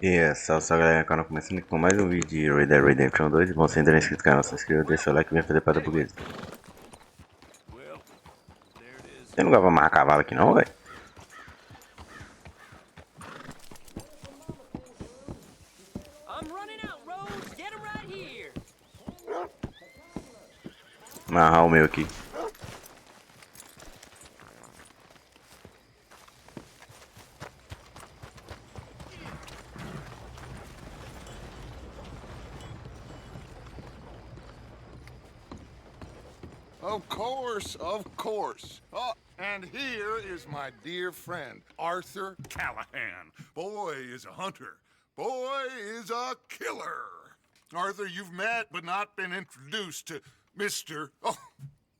E é, salve galera, canal começando aqui com mais um vídeo de Red Dead Redemption 2. Bom, se ainda não é inscrito no canal, se inscreva, deixa o like e vem fazer parte da burguesa. Tem lugar pra amarrar cavalo aqui não, velho? Amarrar o meu aqui. Of course, of course. Oh, and here is my dear friend, Arthur Callahan. Boy is a hunter. Boy is a killer. Arthur, you've met but not been introduced to Mr. Oh,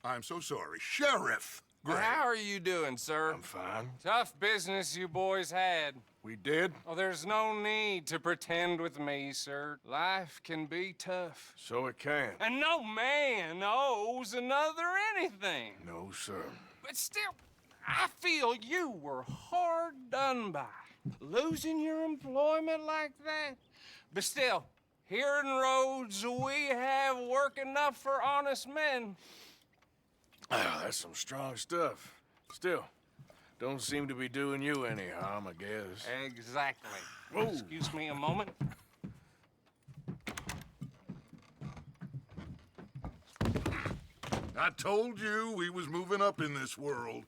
I'm so sorry, Sheriff Gray. How are you doing, sir? I'm fine. Tough business you boys had. We did? Oh, there's no need to pretend with me, sir. Life can be tough. So it can. And no man owes another anything. No, sir. But still, I feel you were hard done by. Losing your employment like that. But still, here in Rhodes, we have work enough for honest men. Oh, that's some strong stuff. Still, don't seem to be doing you any harm, I guess. Exactly. Whoa. Excuse me a moment. I told you we was moving up in this world.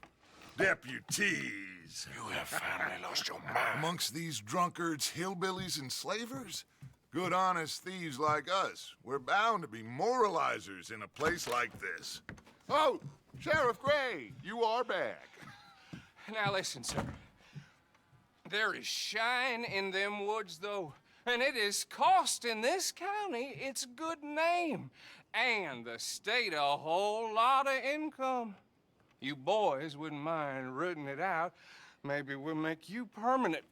Deputies. You have finally lost your mind. Amongst these drunkards, hillbillies, and slavers? Good, honest thieves like us. We're bound to be moralizers in a place like this. Oh, Sheriff Gray, you are back. Now listen, sir. There is shine in them woods, though, and it is costing this county its good name and the state a whole lot of income. You boys wouldn't mind rooting it out. Maybe we'll make you permanent.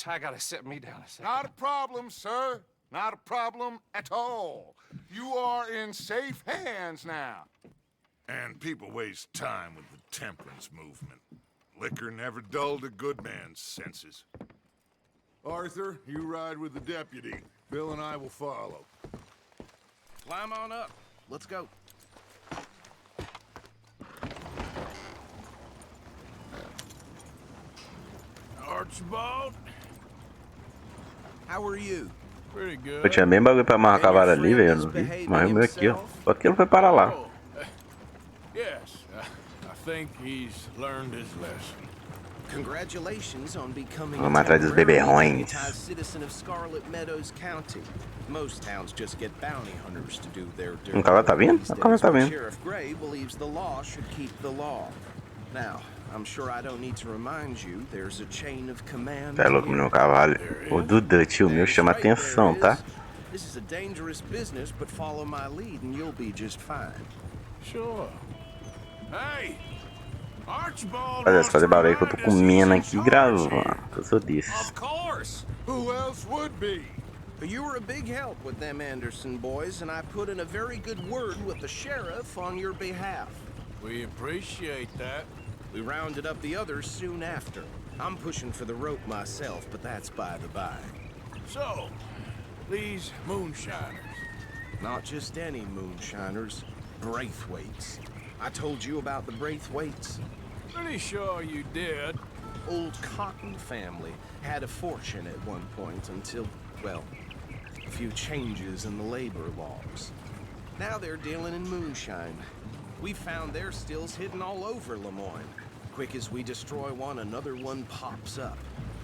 I gotta set me down a second. Not a problem, sir. Not a problem at all. You are in safe hands now. And people waste time with the temperance movement. Liquor never dulled a good man's senses. Arthur, you ride with the deputy. Bill and I will follow. Climb on up. Let's go. Archibald? How are you? Pretty good. Eu tinha bem bagulho pra amarrar cavalo ali, velho, eu não vi. Mas o meu aqui, ó. Só que ele foi para lá. Oh, yes, I think he's learned his lesson. Congratulations on becoming Vamos atrás dos a beberrões. deputized citizen of Scarlet Meadows County. Most towns just get bounty hunters to do their dirty O cavalo tá vindo? these O cavalo days, tá but vindo. Sheriff Gray believes the law should keep the law. Now, I'm sure I don't need to remind you there's a chain of command. Tá louco, meu cavalo. O do Dutch, o meu chama atenção, tá? This is a dangerous business, but follow my lead and you'll be just fine. Sure. Hey! Archibald Fazer barulho que eu tô comendo aqui e gravando. Eu sou desses. Of course. Who else would be? You were a big help with them Anderson boys, and I put in a very good word with the sheriff on your behalf. We appreciate that. We rounded up the others soon after. I'm pushing for the rope myself, but that's by the by. So, these moonshiners. Not just any moonshiners, Braithwaites. I told you about the Braithwaites. Pretty sure you did. Old Cotton family had a fortune at one point until, well, a few changes in the labor laws. Now they're dealing in moonshine. We found their stills hidden all over Lemoyne. Quick as we destroy one, another one pops up.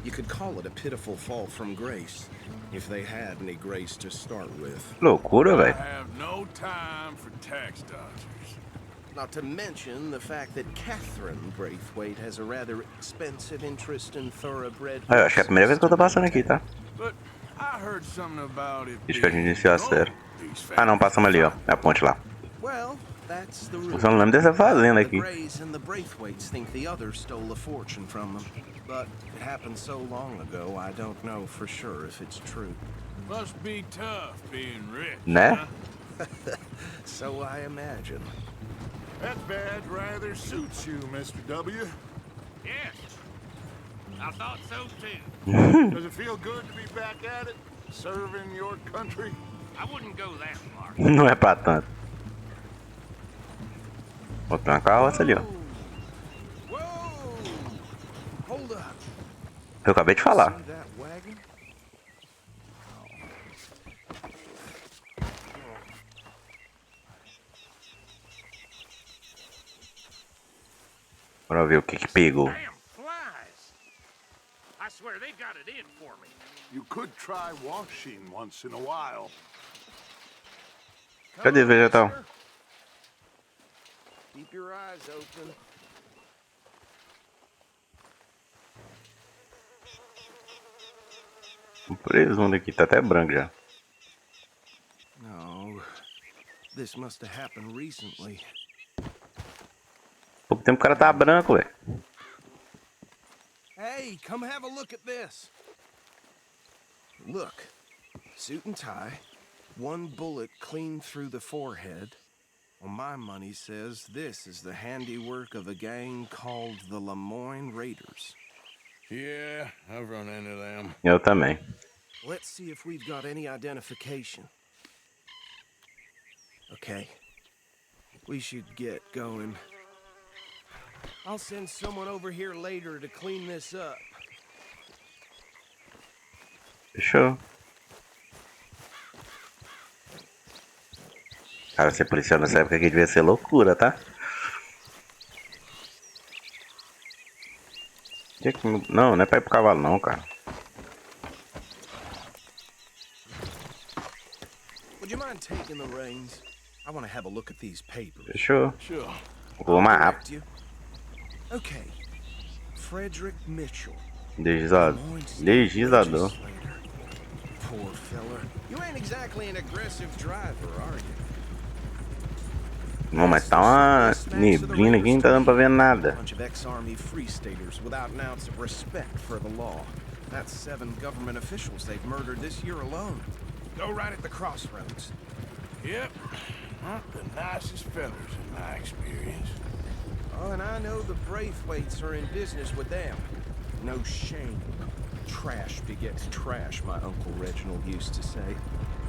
You could call it a pitiful fall from grace, if they had any grace to start with. Loucura, I velho. have no time for tax dodgers. Not to mention the fact that Catherine Braithwaite has a rather expensive interest in thoroughbred. Aí, eu acho que é a primeira vez que eu tô passando aqui, tá? But I heard something about it. Deixa eu iniciar a sério. Ah, não, passamos ali, ó. É a ponte lá. Well, that's the Eu só não lembro dessa fazenda The aqui. Grays and the Braithwaites think the others stole a fortune from them. But it happened so long ago, I don't know for sure if it's true. Must be tough being rich. Né? huh? So I imagine. That badge rather suits you, Mr. W. Yes. I thought so too. Does it feel good to be back at it? Serving your country? I wouldn't go that far. Não é pra tanto. Ó, tem uma carroça ali, ó. Whoa! Hold up. Eu acabei de falar. See that wagon? Bora ver o que que pegou. Damn flies. I swear they got it in for me. You could try washing once in a while. Cadê o vegetal? Keep your eyes open. O presunto aqui tá até branco já. No. This must have happened recently. Pouco tempo o cara tá branco, velho. Hey, come have a look at this. Look. Suit and tie. One bullet clean through the forehead. Well, my money says this is the handiwork of a gang called the Lemoyne Raiders. Yeah, I've run into them. Eu também. Let's see if we've got any identification. Okay. We should get going. I'll send someone over here later to clean this up. Fechou. Cara, ser policial nessa época aqui devia ser loucura, tá? Não, não é pra ir pro cavalo não, cara. Would you mind taking the reins? I want to have a look at these papers. Fechou. Sure. Vou mais Direct rápido. you. Okay. Frederick Mitchell. Legislador. Legislador. Poor fella. You ain't exactly an aggressive driver, are you? Não, mas tá uma neblina aqui, não tá dando pra ver nada. Bunch of ex-army free staters without an ounce of respect for the law. That's 7 government officials they've murdered this year alone. Go right at the crossroads. Yep. Not the nicest fellas in my experience. Oh, and I know the Braithwaites are in business with them. No shame. Trash begets trash, my Uncle Reginald used to say.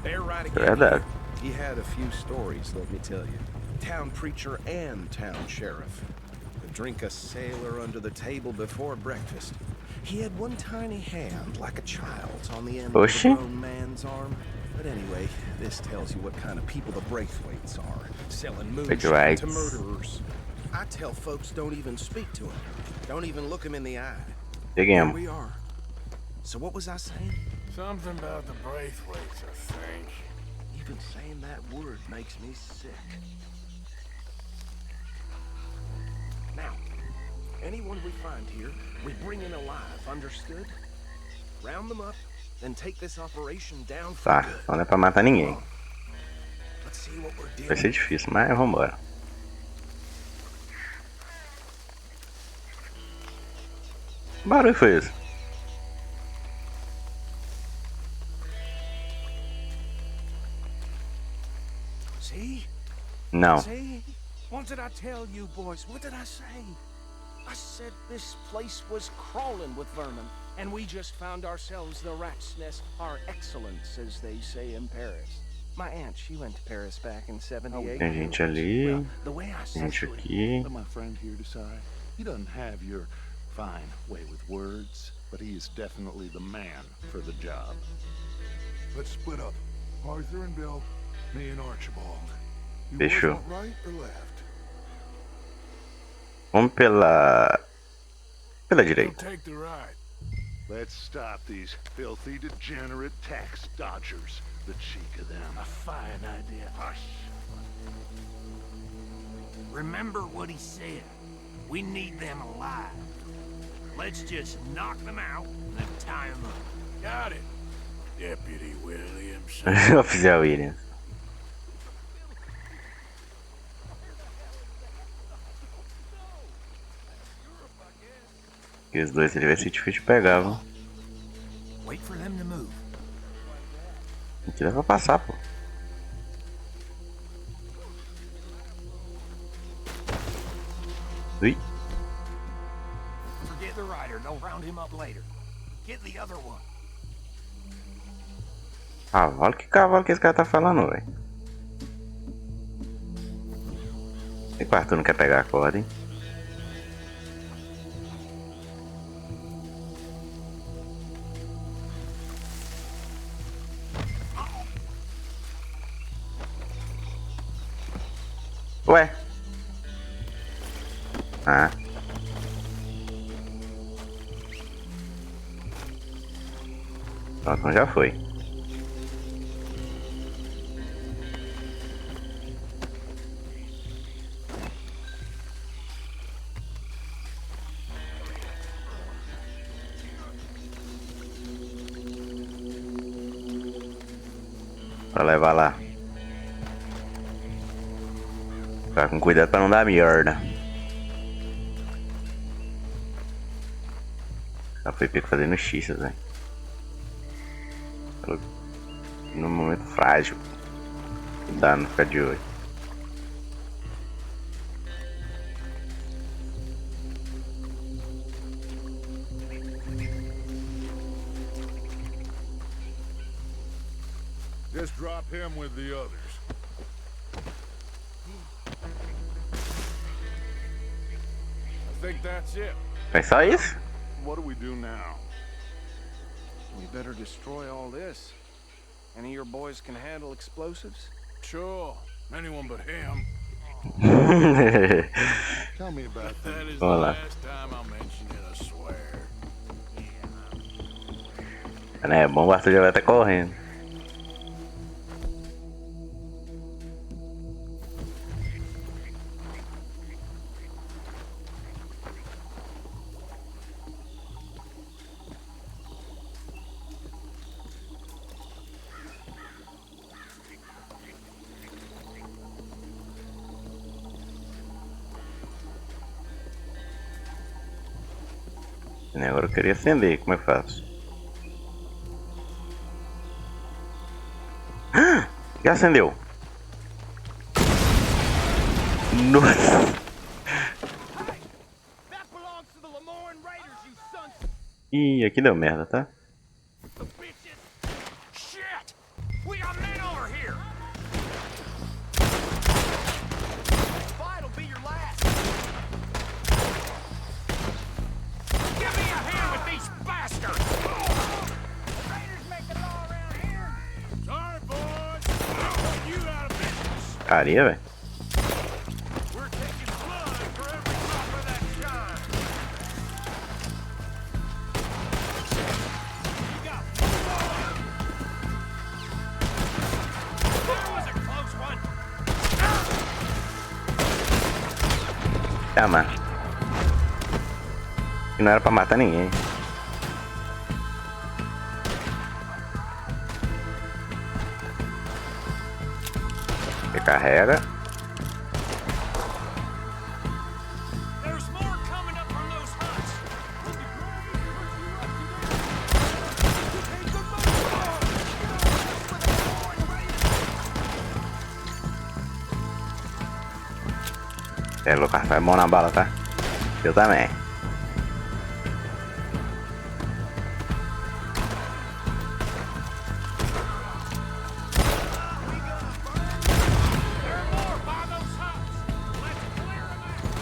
They're right again. Verdade. He had a few stories, let me tell you. Town preacher and town sheriff. Could drink a sailor under the table before breakfast. He had one tiny hand, like a child's, on the end of a Oxi. grown man's arm. But anyway, this tells you what kind of people the Braithwaites are. Selling moonshine to Braithwaites. murderers. I tell folks don't even speak to him. Don't even look him in the eye. Peguei Here um. we are. So what was I saying? Something about the Braithwaites, I think. Even saying that word makes me sick. Now, anyone we find here, we bring in alive, understood? Round them up, then take this operation down for Tá, good. não é pra matar ninguém. Let's see what we're Vai dealing ser difícil, mas vambora. Que barulho foi esse? See? Não. See? What did I tell you, boys? What did I say? I said this place was crawling with vermin, and we just found ourselves the rat's nest par excellence, as they say in Paris. My aunt, she went to Paris back in 78. Tem gente ali, Well, the way I said gente it, aqui. Let my friend here decide. He doesn't have your fine way with words, but he is definitely the man for the job. Let's split up. Arthur and Bill, me and Archibald. You Fechou. boys want right or left? Vamos pela We'll direita. take the right. Let's stop these filthy, degenerate tax dodgers. The cheek of them. A fine idea. Hush. Remember what he said. We need them alive. Let's just knock them out and then tie them up. Got it. Deputy Williams. Oficial Williams. E os dois, ele vai ser difícil de pegar, viu? Wait for them to move. Aqui dá pra passar, pô. Ui. Forget the rider. here, they'll round him up later. Get the other one. Cavalo que esse cara tá falando, velho? E o Arthur não quer pegar a corda, hein? Ué? Ah. Pronto, então já foi. Pra levar lá. Ficar com cuidado pra não dar merda. Já foi pego fazendo xixas, velho. No momento frágil. Dá, não ficar de olho. Just drop him with the others. I think that's it. Mas só isso? What do we do now? We better destroy all this. Any of your boys can handle explosives? Sure, anyone but him. Tell me about That that. is the Olá. last time I'll mention it, I swear. É bom, o Arthur já vai estar correndo. Agora eu queria acender, como é que faço? Já acendeu! Nossa! Ih, aqui deu merda, tá? Shit! We got men over here! Fight'll be your last! Give me a hand with these bastards! Raiders make the law around here! Sorry, boys. I'll put you out of business. Carinha, velho. We're taking blood for every drop of that shine! You got blood! That was a close one! Chama. E não era pra matar ninguém. Recarrega. There's more coming up from those huts! É, Lucas, vai mão na bala, tá? Eu também. There are more by those huts! Let's clear them out!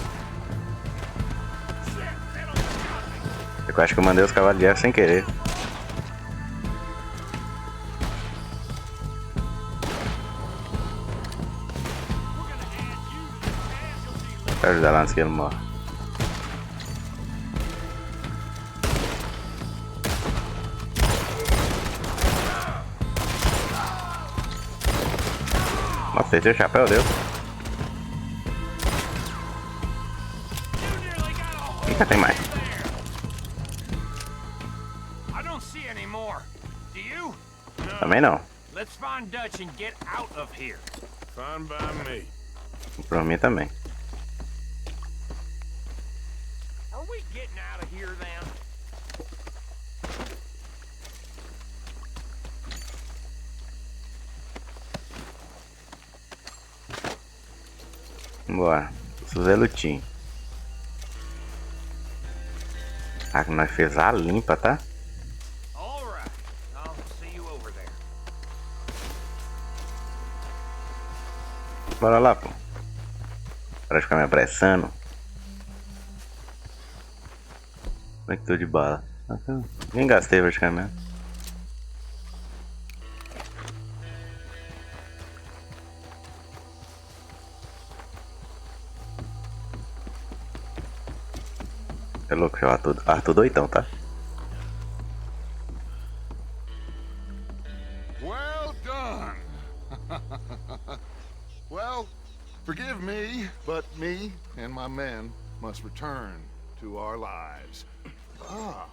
Shit, that'll stop me! Eu acho que eu mandei os cavalos de guerra sem querer. Pra ajudar lá antes que ele morra. Nossa, esse é o chapéu, Deus. You nearly got a hole Eita, tem mais. there! I don't see any more. Do you? Também não. Let's find Dutch and get out of here. Fine by me. Por mim também. Are we getting out of here then? Bora. Suzé Lutim. Ah, que nós fez a limpa, tá? All right. I'll see you over there. Bora lá, pô. Para de ficar me apressando. Como é que tô de bala? Nem gastei praticamente. É louco, é o Arthur doidão, tá? Well done. Well, forgive me, but me and my men must return to our lives. Ah,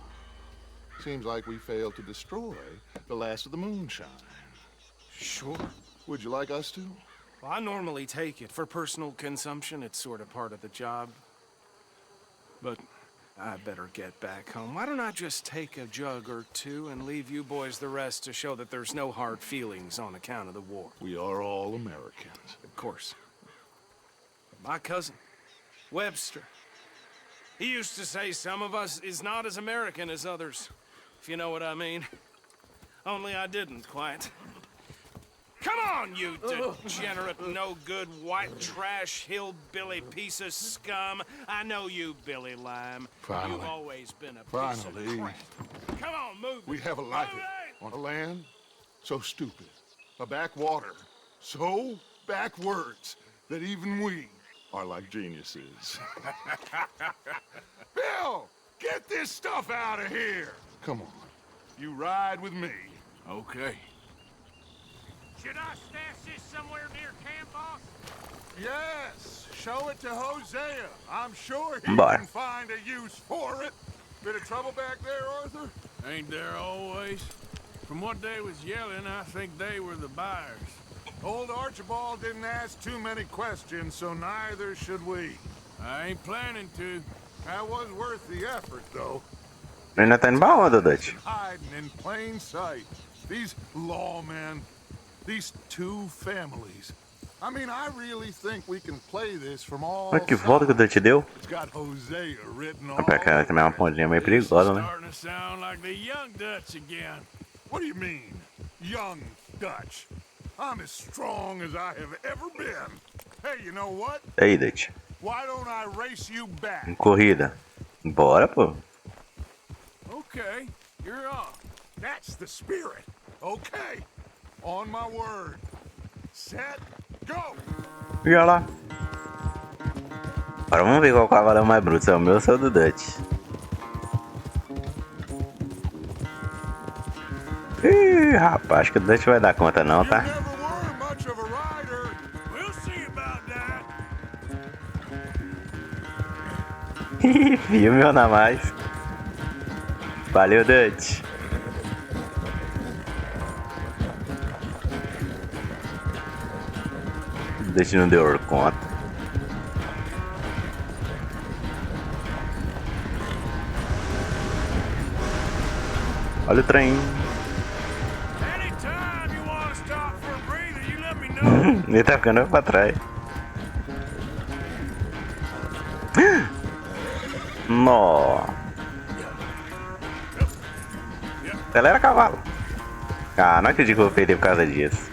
seems like we failed to destroy the last of the moonshine. Sure. Would you like us to? Well, I normally take it. For personal consumption, it's sort of part of the job. But I better get back home. Why don't I just take a jug or two and leave you boys the rest to show that there's no hard feelings on account of the war? We are all Americans. Of course. My cousin, Webster, he used to say some of us is not as American as others, if you know what I mean. Only I didn't quite. Come on, you degenerate, no-good, white trash, hillbilly piece of scum. I know you, Billy Lime. Finally. You've always been a piece of Finally. crap. Come on, move We it. have a life Move it. on a land so stupid, a backwater so backwards that even we are like geniuses. Bill, get this stuff out of here. Come on, you ride with me. Okay. Should I stash this somewhere near camp, boss? Yes, show it to Hosea. I'm sure he Bye. can find a use for it. Bit of trouble back there, Arthur? Ain't there always? From what they was yelling, I think they were the buyers. Old Archibald didn't ask too many questions, so neither should we. I ain't planning to. That was worth the effort, though. Ainda tá indo pra onda, Dutch? Hiding in plain sight. These lawmen, these two families. I mean, I really think we can play this from all Olha que volta que o sides. Dutch deu. It's got Hosea written all Olha pra cá, também é uma pontinha meio This is perigosa, né? starting to sound like the young Dutch again. What do you mean, young Dutch? I'm as strong as I have ever been. Hey, you know what? E aí, Dutch? Why don't I race you back? Corrida. Bora, pô. Okay, you're off. That's the spirit. Okay. On my word. Set, go! E olha lá. Agora vamos ver qual cavalo é o mais bruto. Se é o meu ou se é o do Dutch. Ih, rapaz, acho que o Dutch vai dar conta não, You tá? never were much of a rider. We'll see about that. Ih, filme ou não mais. Valeu, Dutch. O Dutch não deu conta. Olha o trem. Anytime you want to stop for a breather, you let me know. Ele tá ficando pra trás. Nó. Acelera, cavalo. Ah, não acredito que eu vou perder por causa disso.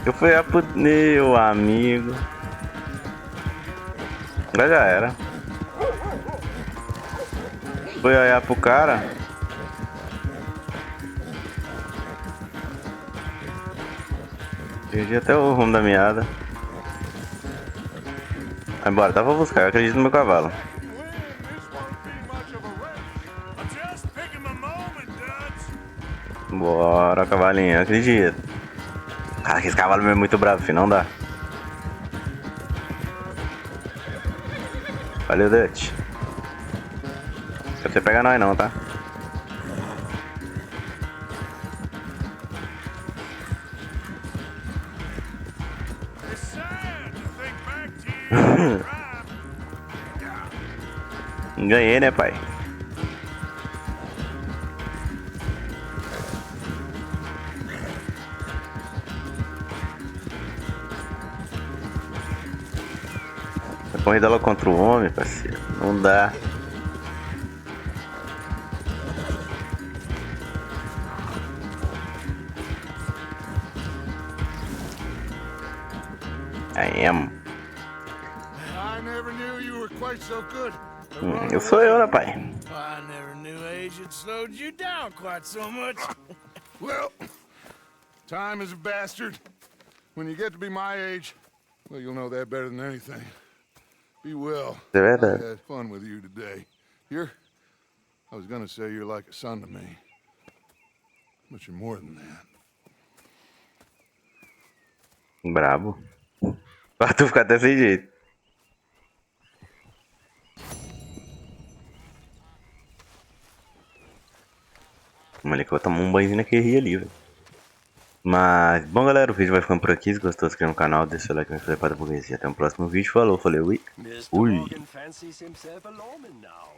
Eu fui a pro... Meu amigo. Agora já era. Fui olhar pro cara. Perdi até o rumo da meada. Vai embora, tá pra buscar, eu acredito no meu cavalo. I'm just picking my moment, Dutch. Bora, cavalinho, eu acredito. Cara, que esse cavalo meu é muito bravo, filho, não dá. Valeu, Dutch. Não quero você pegar nós não, tá? It's sad to think back to you. Right. Ganhei, né, pai? A corrida lá contra o homem, parceiro. Não dá. I am. I never knew you were quite so good. Eu sou eu, né, pai? I never knew age had slowed you down quite so much. Well, time is a bastard. When you get to be my age, well, you'll know that better than anything. Be well. É I verdade. had fun with you today. I was gonna say you're like a son to me. But you're more than that. Brabo. Pra tu ficar desse jeito. Moleque, eu vou tomar um banhozinho naquele rio ali, velho. Mas, bom galera, o vídeo vai ficando por aqui. Se gostou, se inscreva no canal, deixa o like, me inscreve para a burguesia. Até o próximo vídeo, falou, falei, ui. Mr. Ui. Morgan fancies himself a lawman now.